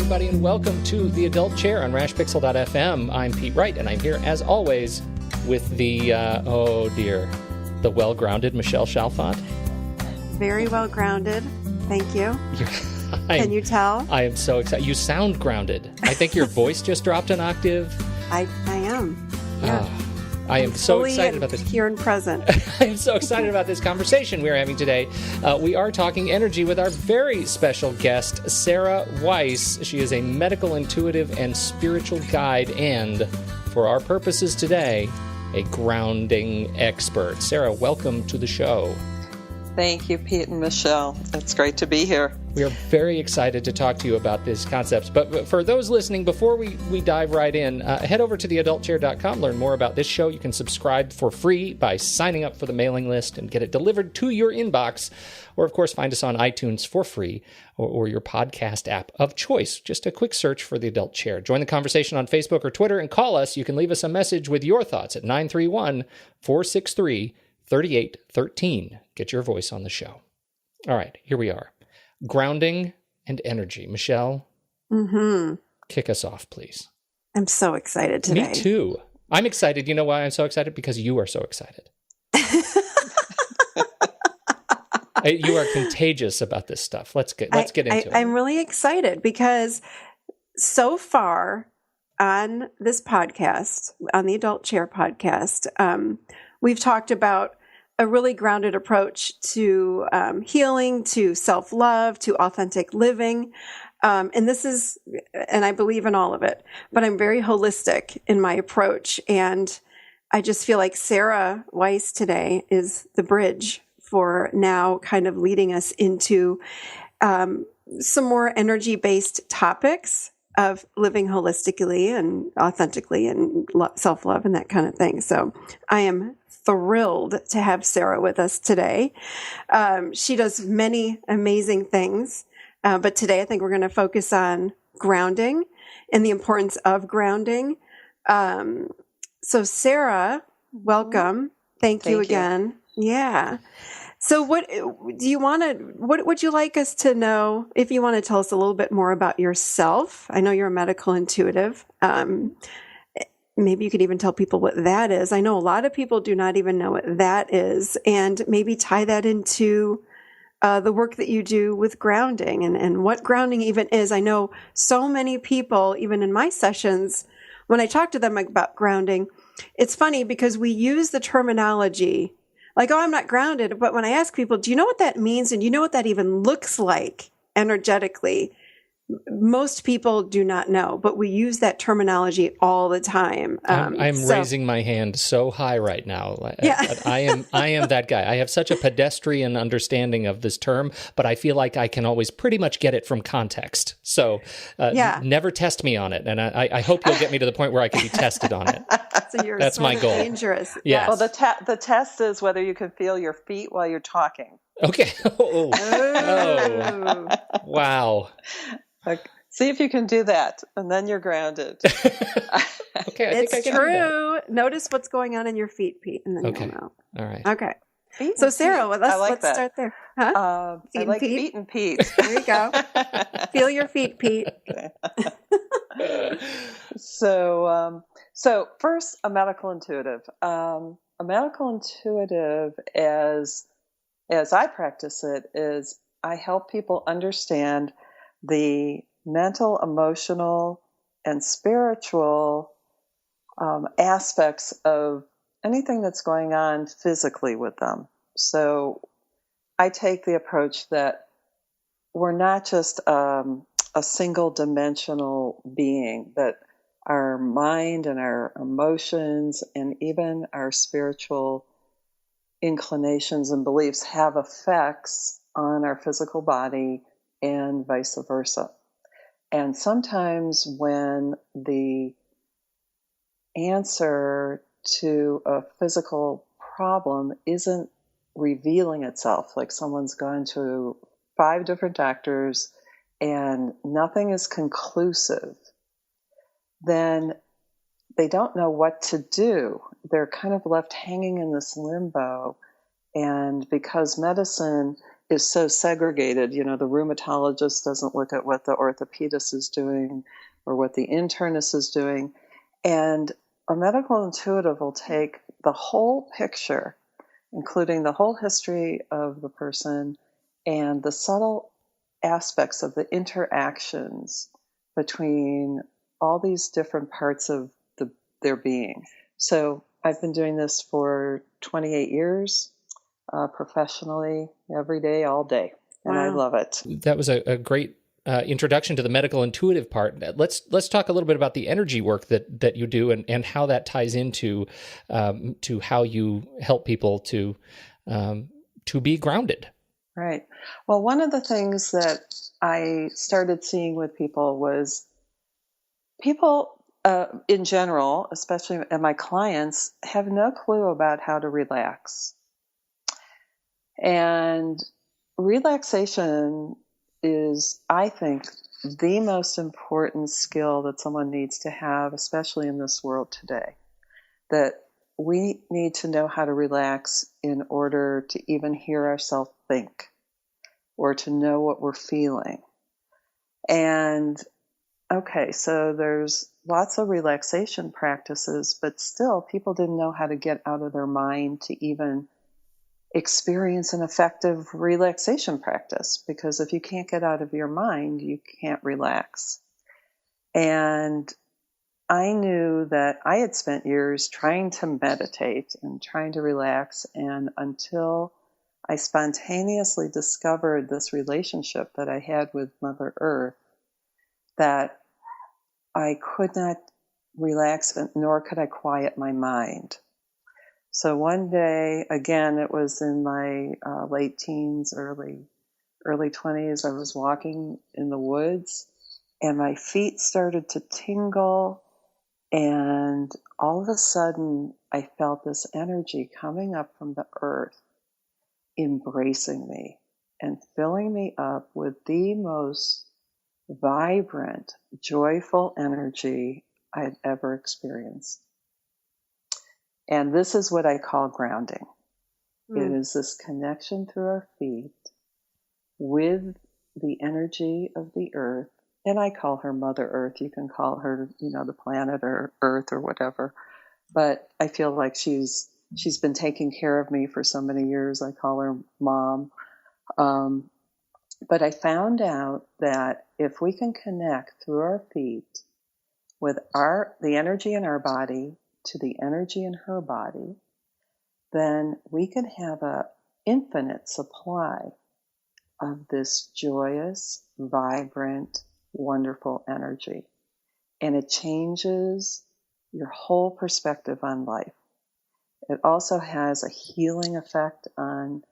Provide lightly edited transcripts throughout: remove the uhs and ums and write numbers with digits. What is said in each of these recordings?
everybody, and welcome to The Adult Chair on rashpixel.fm. I'm Pete Wright, and I'm here, as always, with the, the well-grounded Michelle Chalfant. Very well-grounded. Thank you. Can you tell? I am so excited. You sound grounded. I think your voice just dropped an octave. I am. Yeah. I am so excited about this. Here and present. I am so excited about this conversation we're having today. We are talking energy with our very special guest, Sarah Weiss. She is a medical intuitive and spiritual guide and, for our purposes today, a grounding expert. Sarah, welcome to the show. Thank you, Pete and Michelle. It's great to be here. We are very excited to talk to you about these concepts. But for those listening, before we dive right in, head over to theadultchair.com, learn more about this show. You can subscribe for free by signing up for the mailing list and get it delivered to your inbox. Or, of course, find us on iTunes for free or your podcast app of choice. Just a quick search for The Adult Chair. Join the conversation on Facebook or Twitter and call us. You can leave us a message with your thoughts at 931-463-3813. Get your voice on the show. All right, here we are. Grounding and energy. Michelle, kick us off, please. I'm so excited today. Me too. I'm excited. You know why I'm so excited? Because you are so excited. You are contagious about this stuff. Let's get into it. I'm really excited because so far on this podcast, on the Adult Chair podcast, we've talked about a really grounded approach to healing, to self-love, to authentic living. And I believe in all of it, but I'm very holistic in my approach. And I just feel like Sarah Weiss today is the bridge for now kind of leading us into some more energy-based topics of living holistically and authentically and self-love and that kind of thing. So I am thrilled to have Sarah with us today. She does many amazing things, but today I think we're going to focus on grounding and the importance of grounding. So Sarah, welcome. Thank you again. Yeah. So what would you like us to know, if you want to tell us a little bit more about yourself? I know you're a medical intuitive. Maybe you could even tell people what that is. I know a lot of people do not even know what that is, and maybe tie that into the work that you do with grounding and what grounding even is. I know so many people, even in my sessions, when I talk to them about grounding, it's funny because we use the terminology like, oh, I'm not grounded. But when I ask people, do you know what that means? And you know what that even looks like energetically? Most people do not know, but we use that terminology all the time. I'm raising my hand so high right now. Yeah. I am that guy. I have such a pedestrian understanding of this term, but I feel like I can always pretty much get it from context. So never test me on it. And I hope you'll get me to the point where I can be tested on it. So that's my goal. Dangerous. Yes. Well, the test is whether you can feel your feet while you're talking. Okay. Oh. Wow. See if you can do that, and then you're grounded. Okay, I think I can true. do that. Notice what's going on in your feet, Pete, and then you'll know. All right. Okay. So Sarah, let's start there. Huh? I like feet and Pete. There you go. Feel your feet, Pete. Okay. So first, a medical intuitive. A medical intuitive, as I practice it, is I help people understand the mental, emotional, and spiritual aspects of anything that's going on physically with them. So I take the approach that we're not just a single-dimensional being, that our mind and our emotions and even our spiritual inclinations and beliefs have effects on our physical body and vice versa. And sometimes when the answer to a physical problem isn't revealing itself, like someone's gone to 5 different doctors and nothing is conclusive, then they don't know what to do. They're kind of left hanging in this limbo. And because medicine is so segregated. The rheumatologist doesn't look at what the orthopedist is doing or what the internist is doing. And a medical intuitive will take the whole picture, including the whole history of the person and the subtle aspects of the interactions between all these different parts of their being. So I've been doing this for 28 years, professionally, every day, all day. And I love it. That was a great introduction to the medical intuitive part. Let's talk a little bit about the energy work that you do and how that ties into to how you help people to be grounded. Right. Well, one of the things that I started seeing with people was people in general, especially my clients, have no clue about how to relax. And relaxation is, I think, the most important skill that someone needs to have, especially in this world today. That we need to know how to relax in order to even hear ourselves think or to know what we're feeling. And okay, so there's lots of relaxation practices, but still people didn't know how to get out of their mind to even experience an effective relaxation practice, because if you can't get out of your mind, you can't relax. And I knew that I had spent years trying to meditate and trying to relax, and until I spontaneously discovered this relationship that I had with Mother Earth, that I could not relax, nor could I quiet my mind. So one day, again, it was in my late teens, early 20s, I was walking in the woods, and my feet started to tingle, and all of a sudden, I felt this energy coming up from the earth, embracing me and filling me up with the most vibrant, joyful energy I'd ever experienced. And this is what I call grounding. It is this connection through our feet with the energy of the earth. And I call her Mother Earth. You can call her, the planet or Earth or whatever. But I feel like she's been taking care of me for so many years. I call her Mom. But I found out that if we can connect through our feet with the energy in our body to the energy in her body, then we can have an infinite supply of this joyous, vibrant, wonderful energy. And it changes your whole perspective on life. It also has a healing effect on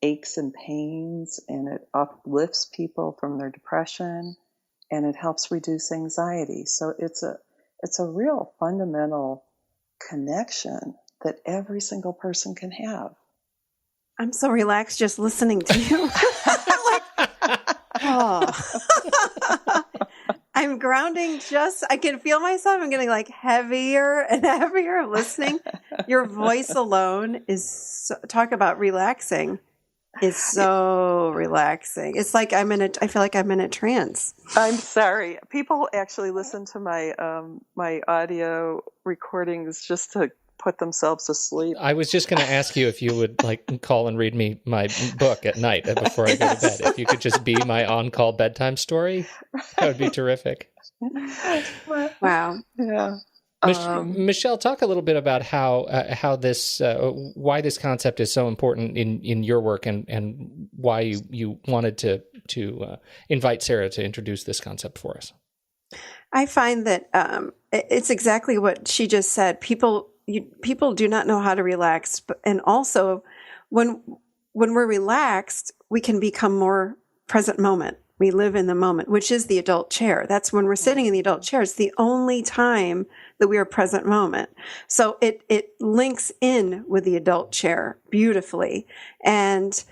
aches and pains, and it uplifts people from their depression, and it helps reduce anxiety. So it's a real fundamental connection that every single person can have. I'm so relaxed just listening to you. I'm grounding I can feel myself. I'm getting like heavier and heavier listening. Your voice alone talk about relaxing. It's so relaxing. It's like I feel like I'm in a trance. I'm sorry. People actually listen to my my audio recordings just to put themselves to sleep. I was just going to ask you if you would call and read me my book at night before I go to bed. If you could just be my on-call bedtime story, that would be terrific. Wow. Yeah. Michelle, talk a little bit about how this why this concept is so important in your work, and why you wanted to invite Sarah to introduce this concept for us. I find that it's exactly what she just said. People do not know how to relax, and also when we're relaxed, we can become more present moment. We live in the moment, which is the adult chair. That's when we're sitting in the adult chair. It's the only time that we are present moment. So it links in with the adult chair beautifully. And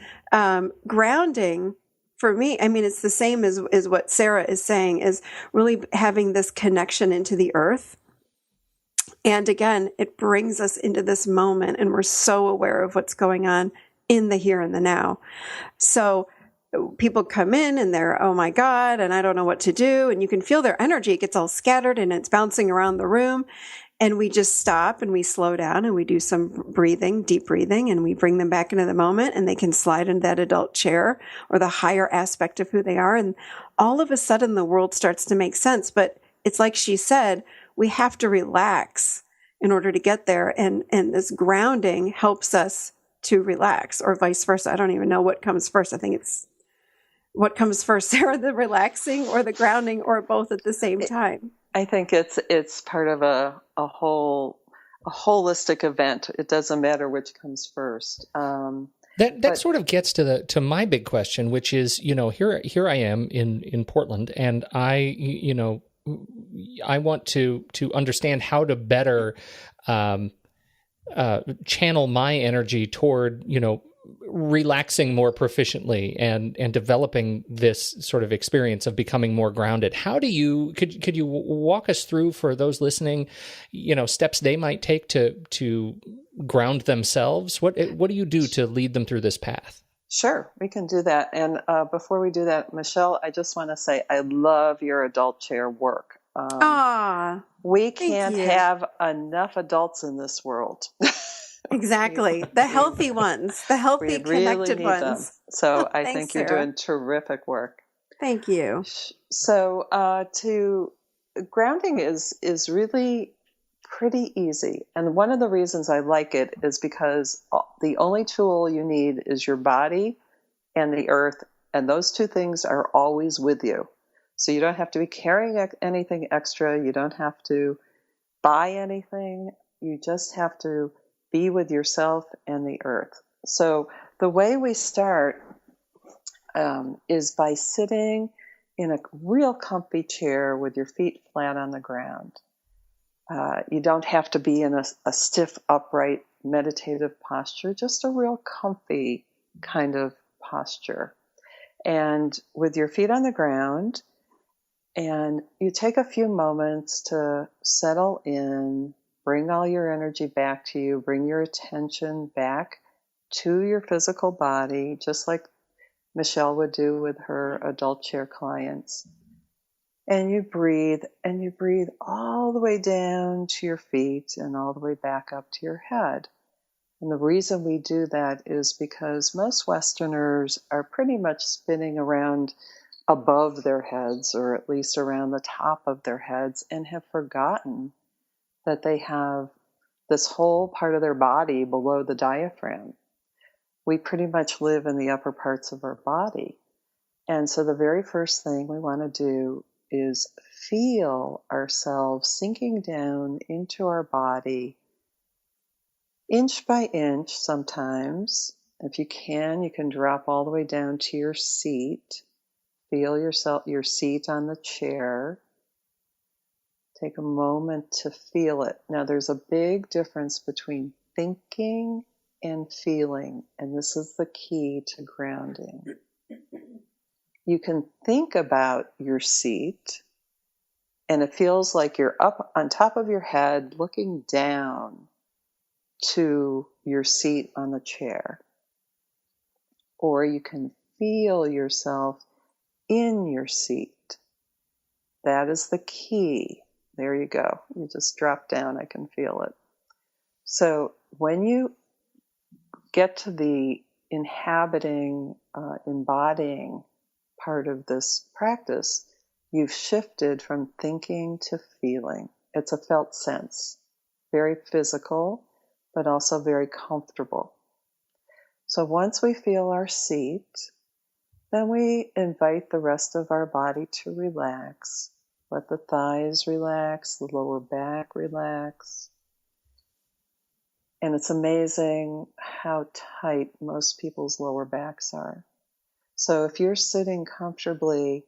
grounding, for me, I mean, it's the same as what Sarah is saying, is really having this connection into the earth. And again, it brings us into this moment, and we're so aware of what's going on in the here and the now. So people come in and they're, oh my God, and I don't know what to do. And you can feel their energy. It gets all scattered and it's bouncing around the room. And we just stop and we slow down and we do some breathing, deep breathing, and we bring them back into the moment, and they can slide into that adult chair or the higher aspect of who they are. And all of a sudden the world starts to make sense. But it's like she said, we have to relax in order to get there. And this grounding helps us to relax, or vice versa. I don't even know what comes first. I think it's what comes first, Sarah, the relaxing or the grounding, or both at the same time. I think it's part of a holistic event. It doesn't matter which comes first. That sort of gets to my big question, which is, here I am in Portland, and I want to understand how to better channel my energy toward, relaxing more proficiently and developing this sort of experience of becoming more grounded. How do you, could you walk us through, for those listening, steps they might take to ground themselves? What do you do to lead them through this path? Sure, we can do that. And before we do that, Michelle, I just want to say I love your adult chair work. We can't have enough adults in this world. Exactly. The healthy ones, the healthy, we connected really ones. Them. So I think you're Sarah. doing terrific work. Thank you. So grounding is really pretty easy. And one of the reasons I like it is because the only tool you need is your body and the earth. And those two things are always with you. So you don't have to be carrying anything extra. You don't have to buy anything. You just have to be with yourself and the earth. So the way we start is by sitting in a real comfy chair with your feet flat on the ground. You don't have to be in a stiff, upright, meditative posture, just a real comfy kind of posture. And with your feet on the ground, and you take a few moments to settle in, bring all your energy back to you, bring your attention back to your physical body, just like Michelle would do with her adult chair clients. And you breathe all the way down to your feet and all the way back up to your head. And the reason we do that is because most Westerners are pretty much spinning around above their heads, or at least around the top of their heads, and have forgotten that they have this whole part of their body below the diaphragm. We pretty much live in the upper parts of our body. And so the very first thing we want to do is feel ourselves sinking down into our body, inch by inch sometimes. If you can drop all the way down to your seat. Feel your seat on the chair. Take a moment to feel it. Now, there's a big difference between thinking and feeling, and this is the key to grounding. You can think about your seat, and it feels like you're up on top of your head, looking down to your seat on the chair. Or you can feel yourself in your seat. That is the key. There you go. You just drop down. I can feel it. So when you get to the embodying part of this practice, you've shifted from thinking to feeling. It's a felt sense. Very physical, but also very comfortable. So once we feel our seat, then we invite the rest of our body to relax. Let the thighs relax, the lower back relax. And it's amazing how tight most people's lower backs are. So if you're sitting comfortably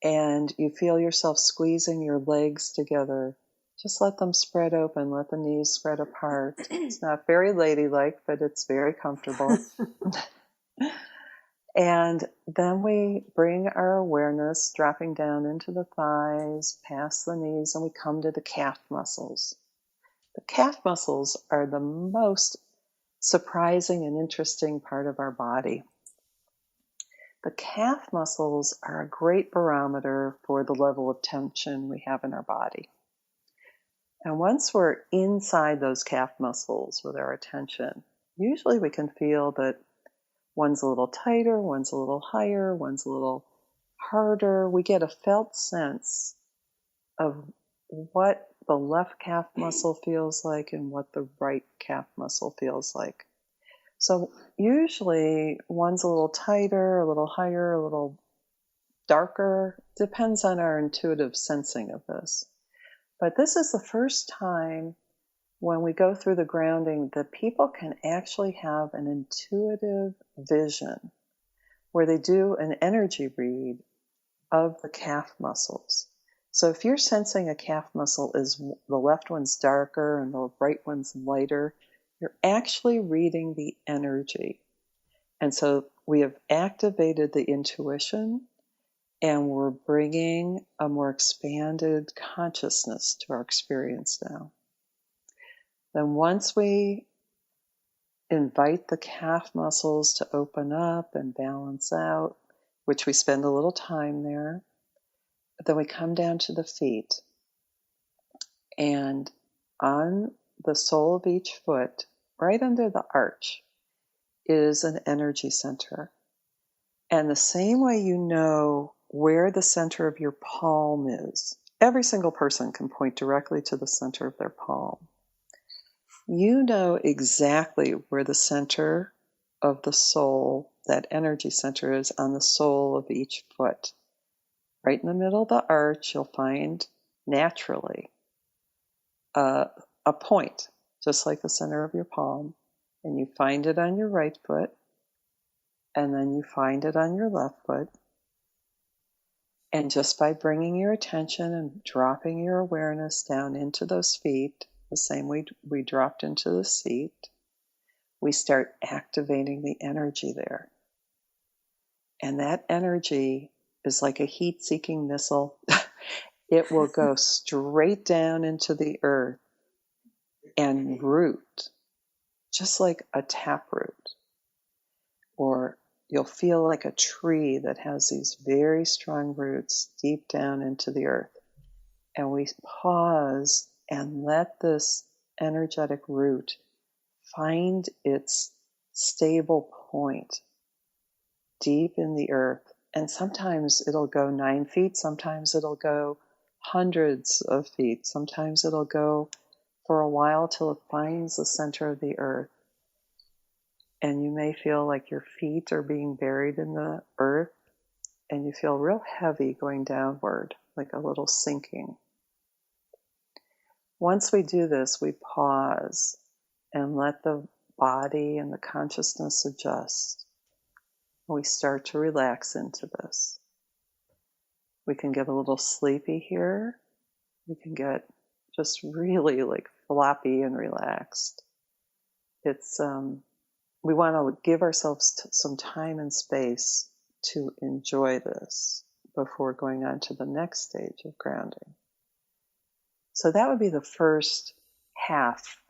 and you feel yourself squeezing your legs together, just let them spread open, let the knees spread apart. It's not very ladylike, but it's very comfortable. And then we bring our awareness dropping down into the thighs, past the knees, and we come to the calf muscles. The calf muscles are the most surprising and interesting part of our body. The calf muscles are a great barometer for the level of tension we have in our body. And once we're inside those calf muscles with our attention, usually we can feel that one's a little tighter, one's a little higher, one's a little harder. We get a felt sense of what the left calf muscle feels like and what the right calf muscle feels like. So usually one's a little tighter, a little higher, a little darker. Depends on our intuitive sensing of this. But this is the first time when we go through the grounding that people can actually have an intuitive vision where they do an energy read of the calf muscles. So if you're sensing a calf muscle is the left one's darker and the right one's lighter, you're actually reading the energy. And so we have activated the intuition and we're bringing a more expanded consciousness to our experience now. Then once we invite the calf muscles to open up and balance out, which we spend a little time there, then we come down to the feet. And on the sole of each foot, right under the arch, is an energy center. And the same way you know where the center of your palm is, every single person can point directly to the center of their palm. You know exactly where the center of the sole, that energy center, is on the sole of each foot. Right in the middle of the arch, you'll find naturally a point, just like the center of your palm. And you find it on your right foot, and then you find it on your left foot. And just by bringing your attention and dropping your awareness down into those feet, the same way we dropped into the seat, we start activating the energy there. And that energy is like a heat-seeking missile. It will go straight down into the earth and root, just like a taproot. Or you'll feel like a tree that has these very strong roots deep down into the earth. And we pause and let this energetic root find its stable point deep in the earth. And sometimes it'll go 9 feet, sometimes it'll go hundreds of feet, sometimes it'll go for a while till it finds the center of the earth. And you may feel like your feet are being buried in the earth, and you feel real heavy going downward, like a little sinking. Once we do this, we pause and let the body and the consciousness adjust. We start to relax into this. We can get a little sleepy here. We can get just really like floppy and relaxed. It's we want to give ourselves some time and space to enjoy this before going on to the next stage of grounding. So that would be the first half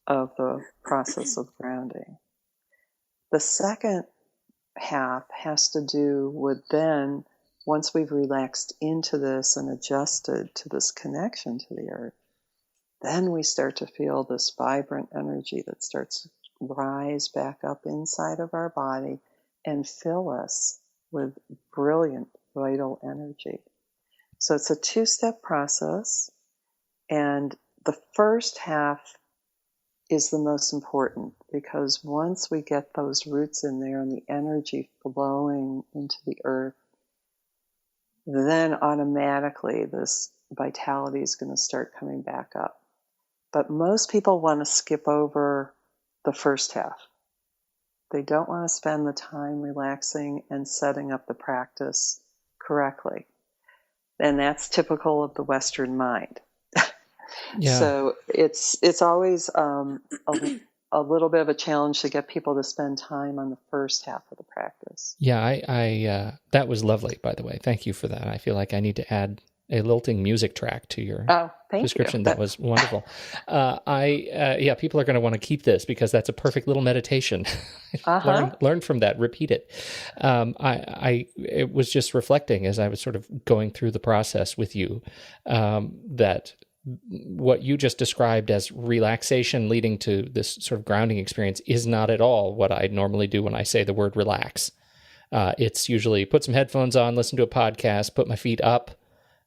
of the process of grounding. The second half has to do with then, once we've relaxed into this and adjusted to this connection to the earth, then we start to feel this vibrant energy that starts to rise back up inside of our body and fill us with brilliant, vital energy. So it's a 2-step process, and the first half is the most important, because once we get those roots in there and the energy flowing into the earth, then automatically this vitality is going to start coming back up. But most people want to skip over the first half. They don't want to spend the time relaxing and setting up the practice correctly. And that's typical of the Western mind. Yeah. So it's always a little bit of a challenge to get people to spend time on the first half of the practice. Yeah, I that was lovely, by the way. Thank you for that. I feel like I need to add lilting music track to your description. You. That was wonderful. People are going to want to keep this because that's a perfect little meditation. Learn from that. Repeat it. It was just reflecting as I was sort of going through the process with you, that what you just described as relaxation leading to this sort of grounding experience is not at all what I normally do when I say the word relax. It's usually put some headphones on, listen to a podcast, put my feet up,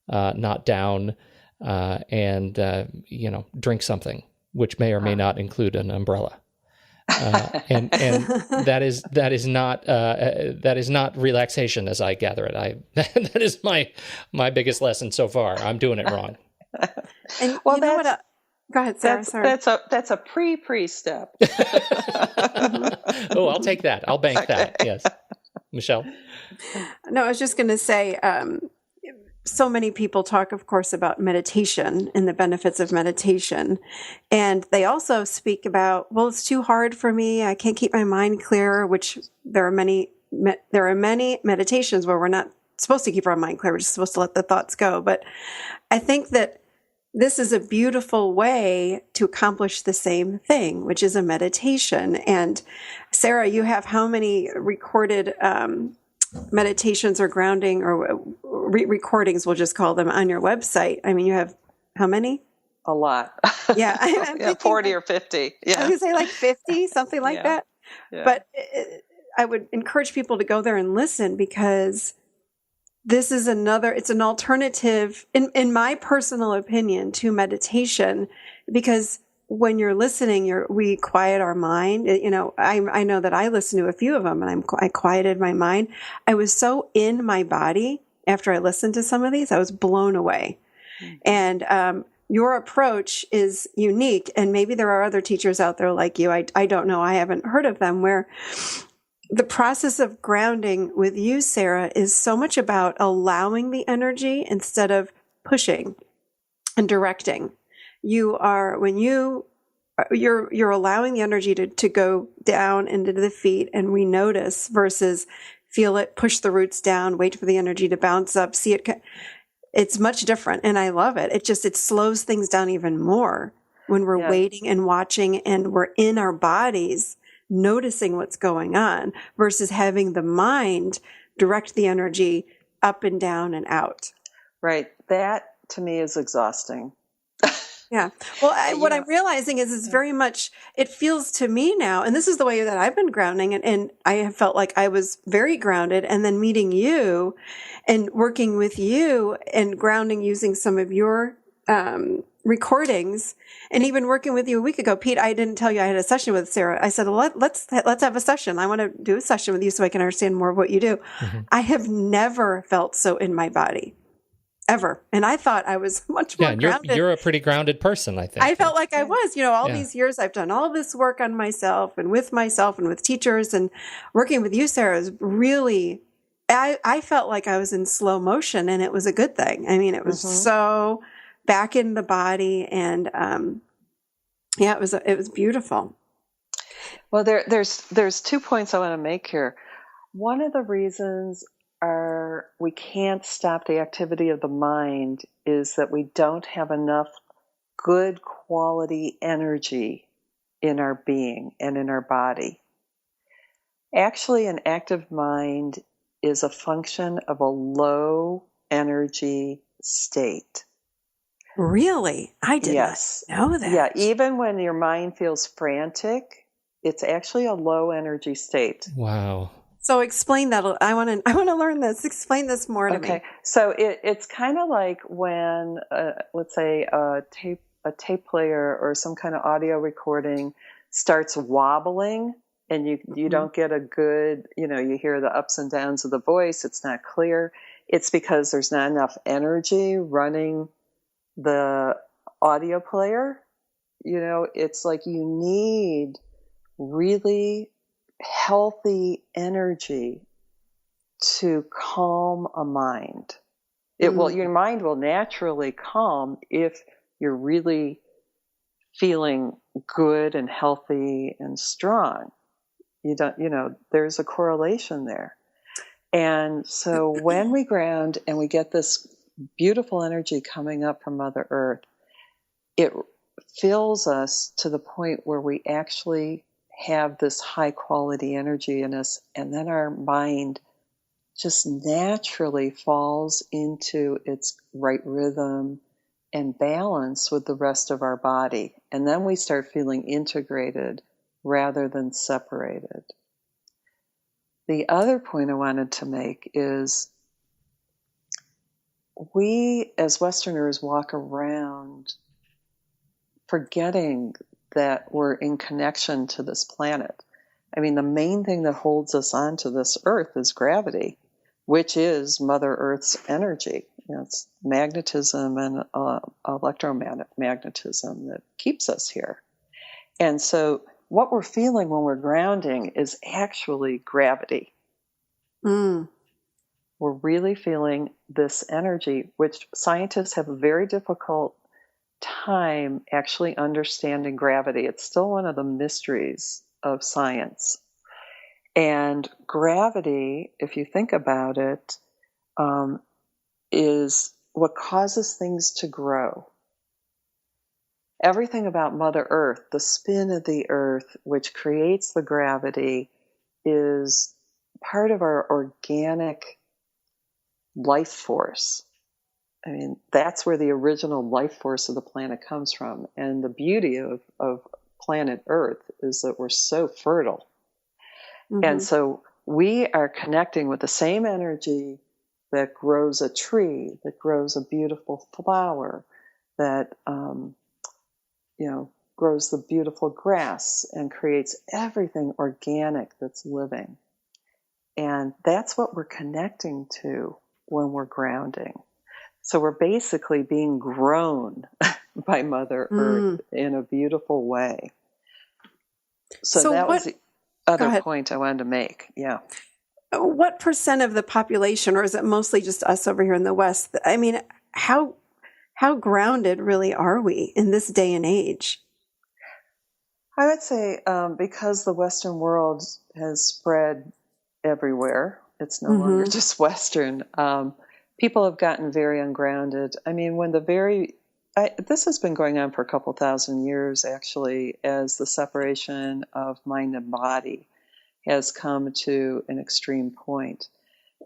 not down, and drink something, which may or may not include an umbrella. And that is not relaxation as I gather it. That is my biggest lesson so far. I'm doing it wrong. And well, go ahead, Sarah. Sorry. That's a pre step. Oh, I'll take that. I'll bank that. Yes, Michelle. No, I was just going to say. So many people talk, of course, about meditation and the benefits of meditation. And they also speak about, well, it's too hard for me. I can't keep my mind clear, which there are many meditations where we're not supposed to keep our mind clear. We're just supposed to let the thoughts go. But I think that this is a beautiful way to accomplish the same thing, which is a meditation. And Sarah, you have how many recorded meditations or grounding or recordings, we'll just call them, on your website? I mean, you have how many? A lot. Yeah. 40 or 50. Yeah. I would say like 50, something like that. Yeah. But I would encourage people to go there and listen, because this is it's an alternative, in my personal opinion, to meditation, because when you're listening, we quiet our mind. I know that I listened to a few of them, and I quieted my mind. I was so in my body after I listened to some of these. I was blown away. Mm-hmm. And your approach is unique, and maybe there are other teachers out there like you. I don't know. I haven't heard of them, where the process of grounding with you, Sarah, is so much about allowing the energy instead of pushing and directing. You're allowing the energy to go down into the feet, and we notice, versus feel it, push the roots down, wait for the energy to bounce up, see it. It's much different, and I love it. It slows things down even more when we're waiting and watching, and we're in our bodies noticing what's going on, versus having the mind direct the energy up and down and out. Right. That to me is exhausting. Yeah. Well, what I'm realizing is it's very much, it feels to me now, and this is the way that I've been grounding, and I have felt like I was very grounded, and then meeting you and working with you and grounding using some of your recordings, and even working with you a week ago. Pete, I didn't tell you I had a session with Sarah. I said, let's have a session. I want to do a session with you so I can understand more of what you do. Mm-hmm. I have never felt so in my body. Ever. And I thought I was much more grounded. You're a pretty grounded person, I think. I felt like I was. All these years I've done all this work on myself and with teachers, and working with you, Sarah, is really, I felt like I was in slow motion, and it was a good thing. I mean, it was so back in the body, and it was beautiful. Well, there's 2 points I want to make here. One of the reasons we can't stop the activity of the mind is that we don't have enough good quality energy in our being and in our body. Actually, an active mind is a function of a low energy state. Really? I did not know that. Yeah, even when your mind feels frantic, it's actually a low energy state. Wow. So explain that. I want to learn this. Explain this more to me. Okay. So it's kind of like when, let's say, a tape player or some kind of audio recording starts wobbling, and you don't get a good, you hear the ups and downs of the voice. It's not clear. It's because there's not enough energy running the audio player. It's like you need really healthy energy to calm a mind. Your mind will naturally calm if you're really feeling good and healthy and strong. There's a correlation there. And so when we ground and we get this beautiful energy coming up from Mother Earth, it fills us to the point where we actually have this high quality energy in us, and then our mind just naturally falls into its right rhythm and balance with the rest of our body. And then we start feeling integrated rather than separated. The other point I wanted to make is we as Westerners walk around forgetting that we're in connection to this planet. I mean, the main thing that holds us onto this earth is gravity, which is Mother Earth's energy. You know, it's magnetism and electromagnetism that keeps us here. And so what we're feeling when we're grounding is actually gravity. Mm. We're really feeling this energy, which scientists have a very difficult time actually understanding gravity. It's still one of the mysteries of science. And gravity, if you think about it, is what causes things to grow. Everything about Mother Earth, the spin of the earth, which creates the gravity, is part of our organic life force. I mean, that's where the original life force of the planet comes from. And the beauty of planet Earth is that we're so fertile. Mm-hmm. And so we are connecting with the same energy that grows a tree, that grows a beautiful flower, that grows the beautiful grass and creates everything organic that's living. And that's what we're connecting to when we're grounding. So we're basically being grown by Mother Earth in a beautiful way. So that was the other point I wanted to make. Yeah. What percent of the population, or is it mostly just us over here in the West? I mean, how grounded really are we in this day and age? I would say because the Western world has spread everywhere, it's no longer just Western. People have gotten very ungrounded. I mean, this has been going on for a couple thousand years, actually, as the separation of mind and body has come to an extreme point.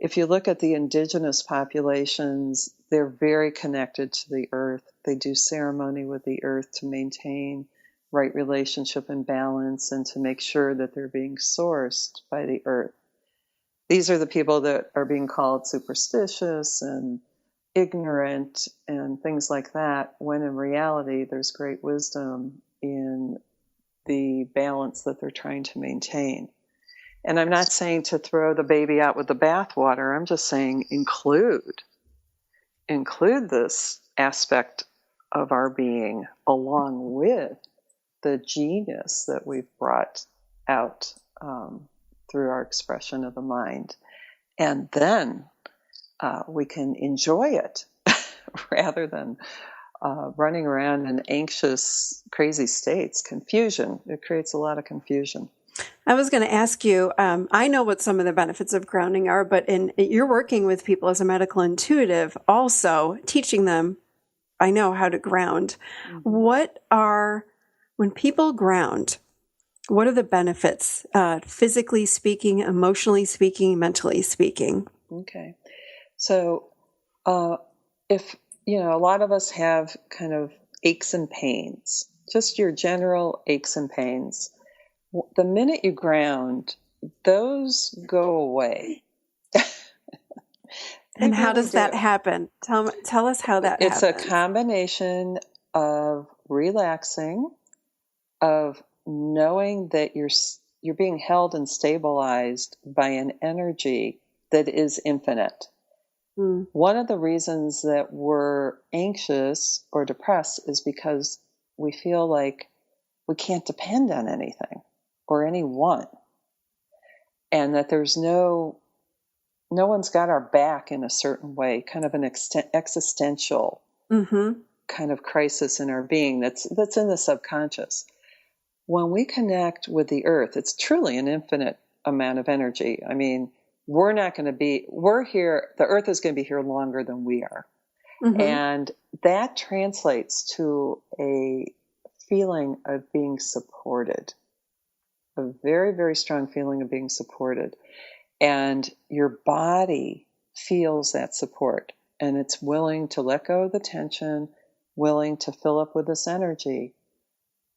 If you look at the indigenous populations, they're very connected to the earth. They do ceremony with the earth to maintain right relationship and balance and to make sure that they're being sourced by the earth. These are the people that are being called superstitious and ignorant and things like that, when in reality there's great wisdom in the balance that they're trying to maintain. And I'm not saying to throw the baby out with the bathwater. I'm just saying include this aspect of our being along with the genius that we've brought out through our expression of the mind. And then we can enjoy it rather than running around in anxious, crazy states. Confusion. It creates a lot of confusion. I was going to ask you, I know what some of the benefits of grounding are, but you're working with people as a medical intuitive, also teaching them, I know, how to ground. Mm-hmm. When people ground, what are the benefits, physically speaking, emotionally speaking, mentally speaking? Okay. So if, a lot of us have kind of aches and pains, just your general aches and pains. The minute you ground, those go away. And how does that happen? Tell us how that happens. It's a combination of relaxing, of knowing that you're being held and stabilized by an energy that is infinite. Mm. One of the reasons that we're anxious or depressed is because we feel like we can't depend on anything or anyone, and that there's no one's got our back in a certain way, kind of an existential kind of crisis in our being that's in the subconscious. When we connect with the earth, it's truly an infinite amount of energy. I mean, we're here, the earth is going to be here longer than we are. Mm-hmm. And that translates to a feeling of being supported, a very, very strong feeling of being supported. And your body feels that support, and it's willing to let go of the tension, willing to fill up with this energy.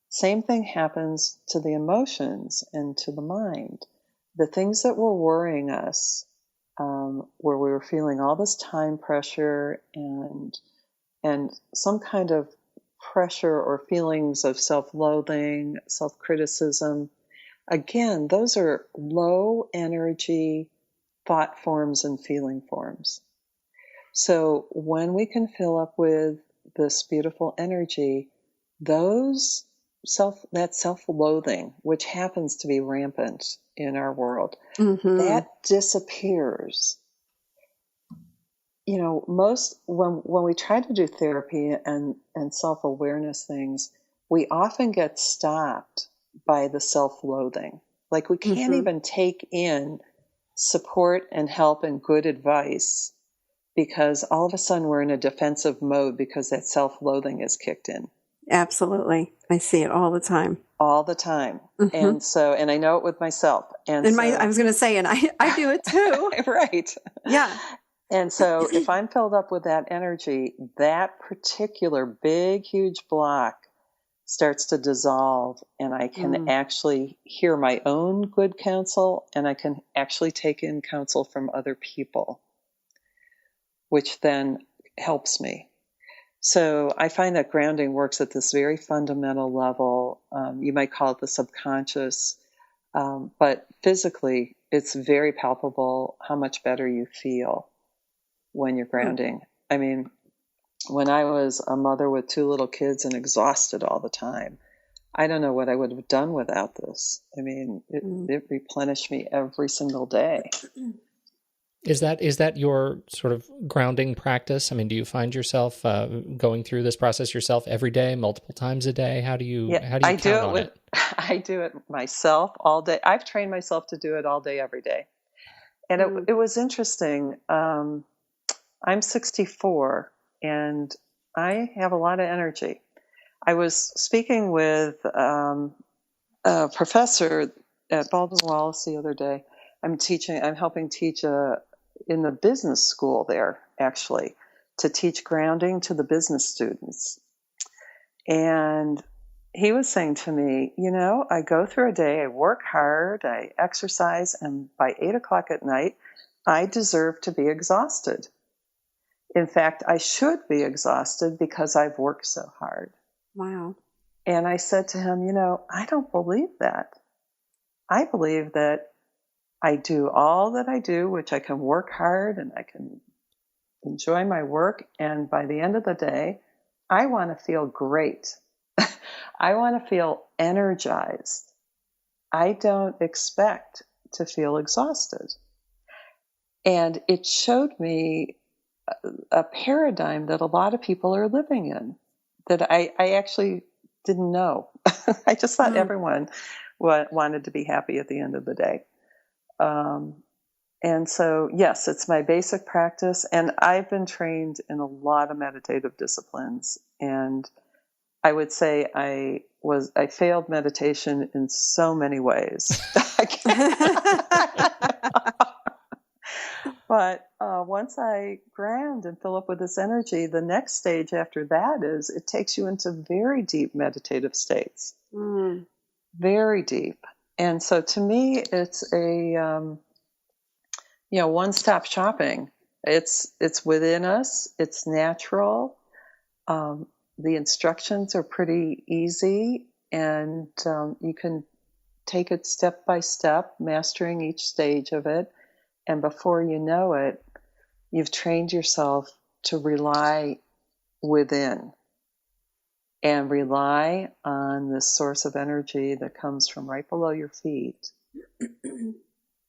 Same thing happens to the emotions and to the mind. The things that were worrying us, where we were feeling all this time pressure and some kind of pressure or feelings of self-loathing, self-criticism. Again, those are low energy thought forms and feeling forms. So when we can fill up with this beautiful energy, that self-loathing, which happens to be rampant in our world, Mm-hmm. that disappears. You know, when we try to do therapy and self-awareness things, we often get stopped by the self-loathing. Like we can't Mm-hmm. even take in support and help and good advice because all of a sudden we're in a defensive mode because that self-loathing is kicked in. Absolutely. I see it all the time. All the time. Mm-hmm. And I know it with myself. I was going to say, and I do it too. Right. Yeah. And so if I'm filled up with that energy, that particular big, huge block starts to dissolve, and I can actually hear my own good counsel, and I can actually take in counsel from other people, which then helps me. So I find that grounding works at this very fundamental level. You might call it the subconscious, but physically, it's very palpable how much better you feel when you're grounding. I mean, when I was a mother with 2 little kids and exhausted all the time, I don't know what I would have done without this. I mean, it replenished me every single day. Is that your sort of grounding practice? I mean, do you find yourself going through this process yourself every day, multiple times a day? How do you count on it? I do it myself all day. I've trained myself to do it all day, every day. And it was interesting. I'm 64 and I have a lot of energy. I was speaking with a professor at Baldwin Wallace the other day. I'm helping teach in the business school there, actually, to teach grounding to the business students. And he was saying to me, you know, I go through a day, I work hard, I exercise, and by 8 o'clock at night, I deserve to be exhausted. In fact, I should be exhausted because I've worked so hard. Wow. And I said to him, you know, I don't believe that. I believe that I do all that I do, which I can work hard and I can enjoy my work. And by the end of the day, I want to feel great. I want to feel energized. I don't expect to feel exhausted. And it showed me a paradigm that a lot of people are living in that I actually didn't know. I just thought everyone wanted to be happy at the end of the day. And so, yes, it's my basic practice. And I've been trained in a lot of meditative disciplines. And I would say I failed meditation in so many ways. But once I ground and fill up with this energy, the next stage after that is it takes you into very deep meditative states. Very deep. And so to me, it's a, one-stop shopping. It's within us. It's natural. The instructions are pretty easy, and you can take it step by step, mastering each stage of it. And before you know it, you've trained yourself to rely within and rely on this source of energy that comes from right below your feet.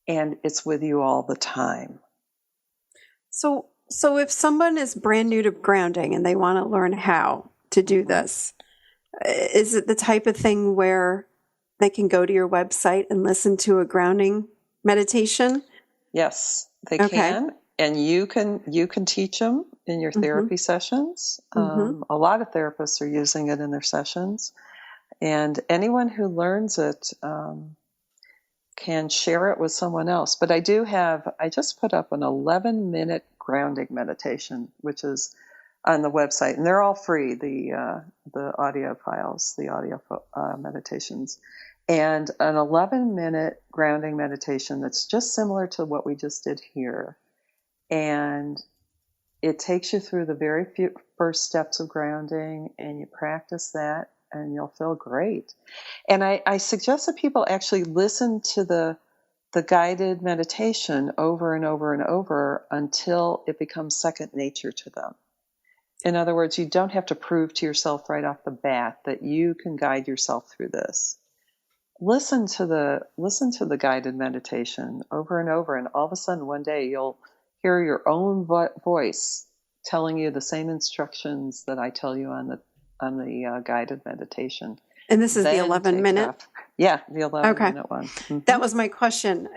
And it's with you all the time. So if someone is brand new to grounding and they want to learn how to do this, is it the type of thing where they can go to your website and listen to a grounding meditation? Yes, they can. and you can teach them in your therapy sessions. A lot of therapists are using it in their sessions, and anyone who learns it can share it with someone else. But I just put up an 11-minute grounding meditation, which is on the website, and they're all free. The audio files, the audio meditations, and an 11-minute grounding meditation that's just similar to what we just did here. And it takes you through the very first steps of grounding, and you practice that, and you'll feel great. And I suggest that people actually listen to the guided meditation over and over and over until it becomes second nature to them. In other words, you don't have to prove to yourself right off the bat that you can guide yourself through this. Listen to the guided meditation over and over, and all of a sudden one day you'll hear your own voice telling you the same instructions that I tell you on the guided meditation. And this is the 11-minute? Yeah, the 11-minute one. Mm-hmm. That was my question.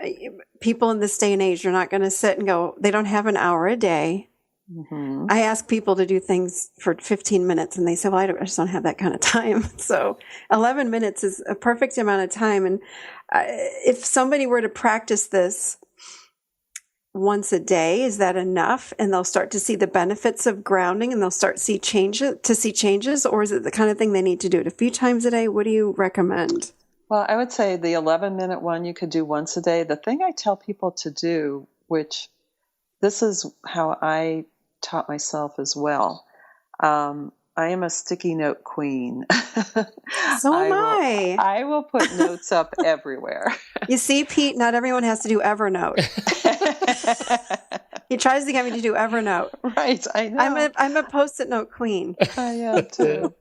People in this day and age are not going to sit and go, they don't have an hour a day. Mm-hmm. I ask people to do things for 15 minutes, and they say, well, I just don't have that kind of time. So 11 minutes is a perfect amount of time. And if somebody were to practice this once a day, is that enough? And they'll start to see the benefits of grounding, and they'll start to see changes, or is it the kind of thing they need to do it a few times a day? What do you recommend? Well, I would say the 11-minute one you could do once a day. The thing I tell people to do, which this is how I taught myself as well. I am a sticky note queen. So am I. I will put notes up everywhere. You see, Pete, not everyone has to do Evernote. He tries to get me to do Evernote. Right, I know. I'm a Post-it note queen. I am too.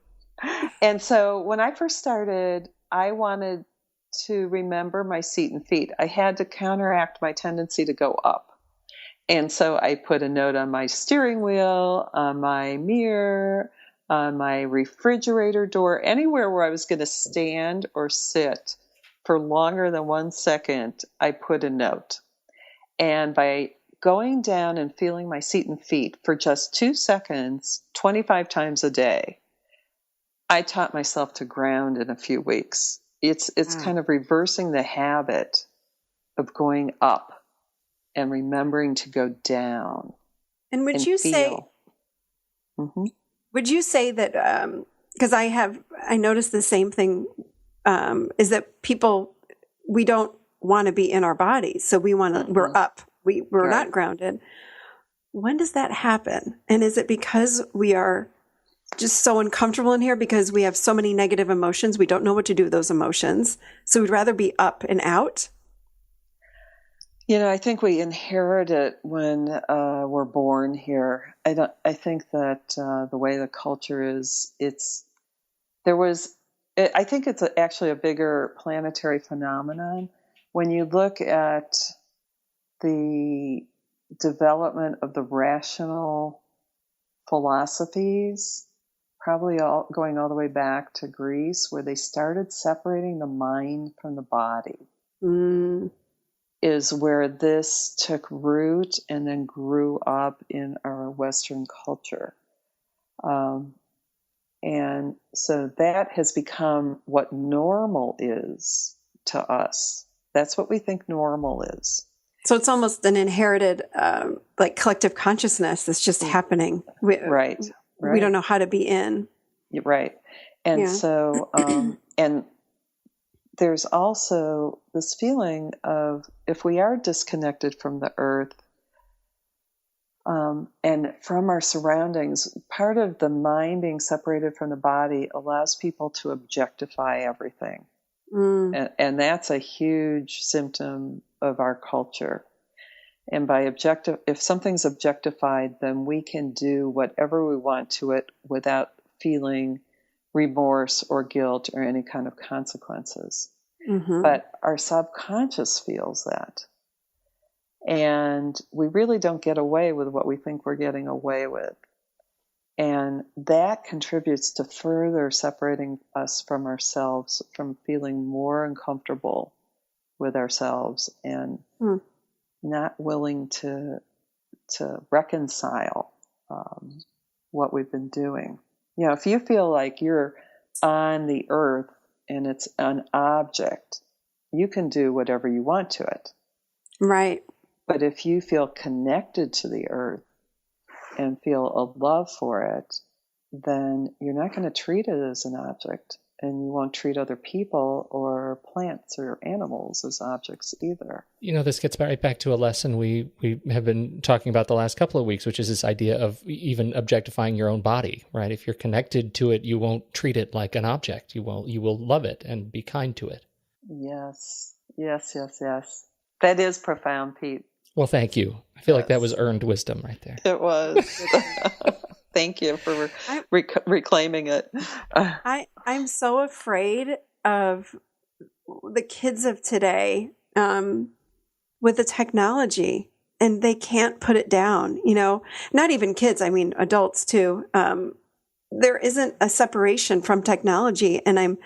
And so when I first started, I wanted to remember my seat and feet. I had to counteract my tendency to go up. And so I put a note on my steering wheel, on my mirror, on my refrigerator door, anywhere where I was going to stand or sit for longer than 1 second, I put a note. And by going down and feeling my seat and feet for just 2 seconds, 25 times a day, I taught myself to ground in a few weeks. It's kind of reversing the habit of going up and remembering to go down. And would you say that, because I noticed the same thing, is that people, we don't want to be in our bodies. So we're up. We're right. Not grounded. When does that happen? And is it because we are just so uncomfortable in here because we have so many negative emotions? We don't know what to do with those emotions. So we'd rather be up and out. You know, I think we inherit it when we're born here. I think that the way the culture is, I think it's actually a bigger planetary phenomenon. When you look at the development of the rational philosophies, probably going all the way back to Greece, where they started separating the mind from the body. Is where this took root and then grew up in our Western culture. And so that has become what normal is to us. That's what we think normal is. So it's almost an inherited, collective consciousness that's just happening. Right. We don't know how to be in. Right. And so, and there's also this feeling of, if we are disconnected from the earth and from our surroundings, part of the mind being separated from the body allows people to objectify everything. And that's a huge symptom of our culture. And if something's objectified, then we can do whatever we want to it without feeling remorse or guilt or any kind of consequences. But our subconscious feels that. And we really don't get away with what we think we're getting away with. And that contributes to further separating us from ourselves, from feeling more uncomfortable with ourselves and not willing to reconcile what we've been doing. If you feel like you're on the earth and it's an object, you can do whatever you want to it. Right. But if you feel connected to the earth and feel a love for it, then you're not going to treat it as an object, and you won't treat other people or plants or animals as objects either. This gets right back to a lesson we have been talking about the last couple of weeks, which is this idea of even objectifying your own body, right? If you're connected to it, you won't treat it like an object. You will love it and be kind to it. Yes. That is profound, Pete. Well, thank you. I feel like that was earned wisdom right there. It was. Thank you for reclaiming it. I'm so afraid of the kids of today with the technology, and they can't put it down. Not even kids. I mean, adults too. There isn't a separation from technology, and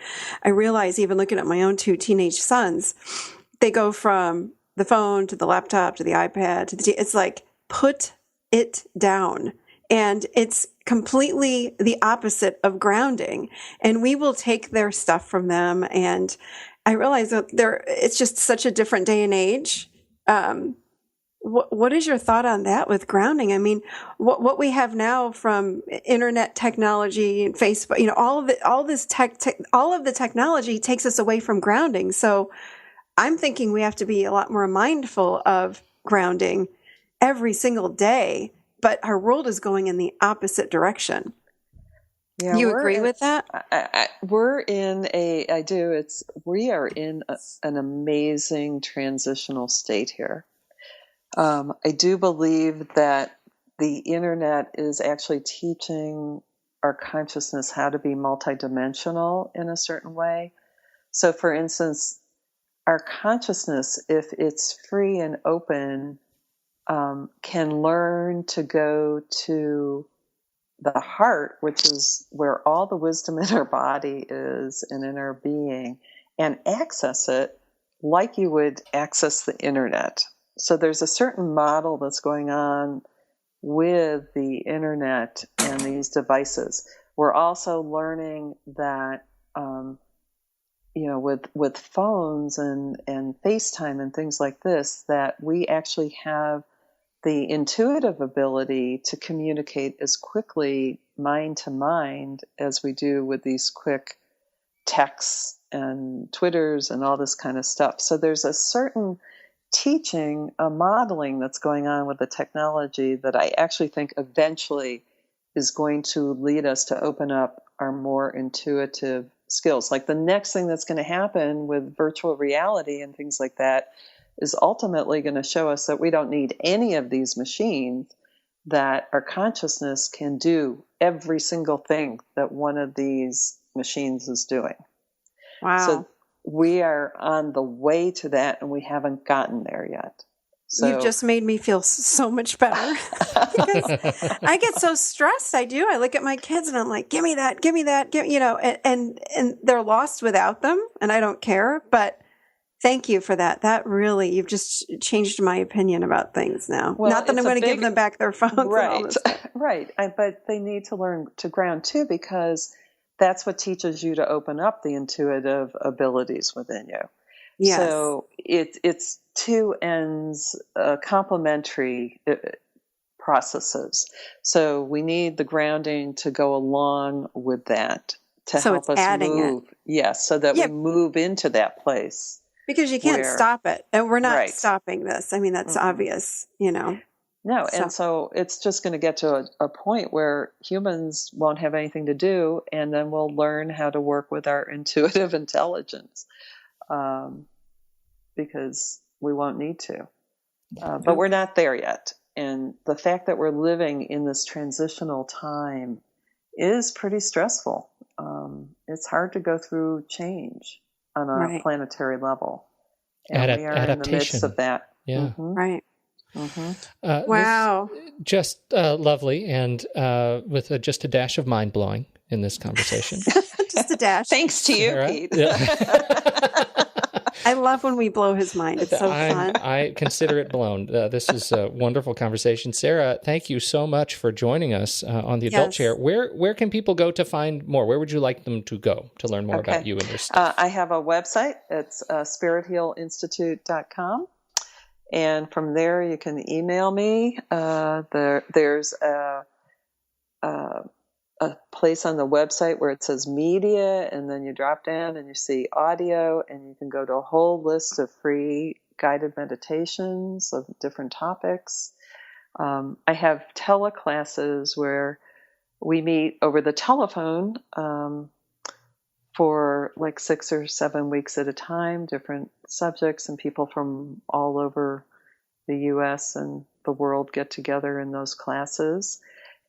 I realize, even looking at my own 2 teenage sons, they go from the phone to the laptop to the iPad to it's like, put it down. And it's completely the opposite of grounding. And we will take their stuff from them. And I realize that it's just such a different day and age. What is your thought on that with grounding? I mean, what we have now from internet technology and Facebook, all of the technology takes us away from grounding. So I'm thinking we have to be a lot more mindful of grounding every single day. But our world is going in the opposite direction. Yeah, you agree with that? We are in an amazing transitional state here. I do believe that the internet is actually teaching our consciousness how to be multidimensional in a certain way. So, for instance, our consciousness, if it's free and open, can learn to go to the heart, which is where all the wisdom in our body is and in our being, and access it like you would access the internet. So there's a certain model that's going on with the internet and these devices. We're also learning that, with phones and FaceTime and things like this, that we actually have the intuitive ability to communicate as quickly mind to mind as we do with these quick texts and Twitters and all this kind of stuff. So there's a certain teaching, a modeling that's going on with the technology that I actually think eventually is going to lead us to open up our more intuitive skills. Like the next thing that's going to happen with virtual reality and things like that is ultimately going to show us that we don't need any of these machines, that our consciousness can do every single thing that one of these machines is doing. Wow. So we are on the way to that, and we haven't gotten there yet. So you've just made me feel so much better. Because I get so stressed. I do. I look at my kids and I'm like, give me that, and they're lost without them, and I don't care. But thank you for that. That really, you've just changed my opinion about things now. Well, not that I'm going to give them back their phones. Right, right. But they need to learn to ground too, because that's what teaches you to open up the intuitive abilities within you. Yes. So it's two ends, complementary processes. So we need the grounding to go along with that to help us move. Yes, so that we move into that place. Because you can't stop it. And we're not stopping this. I mean, that's obvious, No, and so it's just going to get to a point where humans won't have anything to do, and then we'll learn how to work with our intuitive intelligence, because we won't need to. But we're not there yet. And the fact that we're living in this transitional time is pretty stressful. It's hard to go through change on a planetary level. And we are in the midst of that. Yeah. Mm-hmm. Right. Mm-hmm. Wow. Just lovely, and with just a dash of mind-blowing in this conversation. Just a dash. Thanks to you, Pete. Yeah. I love when we blow his mind. It's so fun. I consider it blown. This is a wonderful conversation. Sarah, thank you so much for joining us on the Adult Chair. Where can people go to find more? Where would you like them to go to learn more about you and your stuff? I have a website. It's SpiritHealInstitute.com. And from there, you can email me. There's a place on the website where it says media, and then you drop down and you see audio, and you can go to a whole list of free guided meditations of different topics. I have teleclasses where we meet over the telephone for like 6 or 7 weeks at a time, different subjects, and people from all over the U.S. and the world get together in those classes.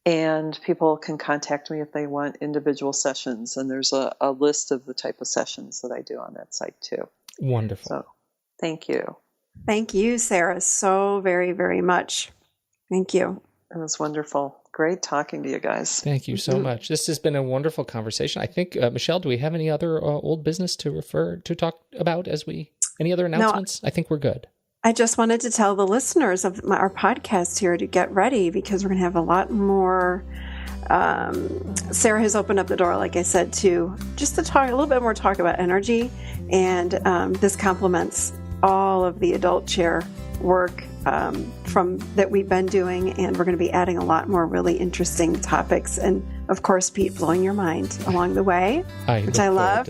And people can contact me if they want individual sessions. And there's a list of the type of sessions that I do on that site too. Wonderful. So thank you. Thank you, Sarah, so very, very much. Thank you. It was wonderful. Great talking to you guys. Thank you so much. This has been a wonderful conversation. I think, Michelle, do we have any other old business to talk about any other announcements? No, I think we're good. I just wanted to tell the listeners of our podcast here to get ready because we're going to have a lot more. Sarah has opened up the door, like I said, to just to talk a little bit more talk about energy. And this complements all of the adult chair work from that we've been doing. And we're going to be adding a lot more really interesting topics. And of course, Pete, blowing your mind along the way, which I love.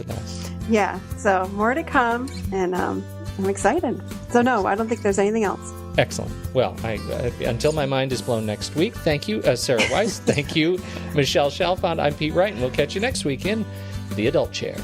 Yeah. So more to come. And I'm excited. So no, I don't think there's anything else. Excellent. Well, until my mind is blown next week, thank you, Sarah Weiss. Thank you, Michelle Chalfant. I'm Pete Wright, and we'll catch you next week in The Adult Chair.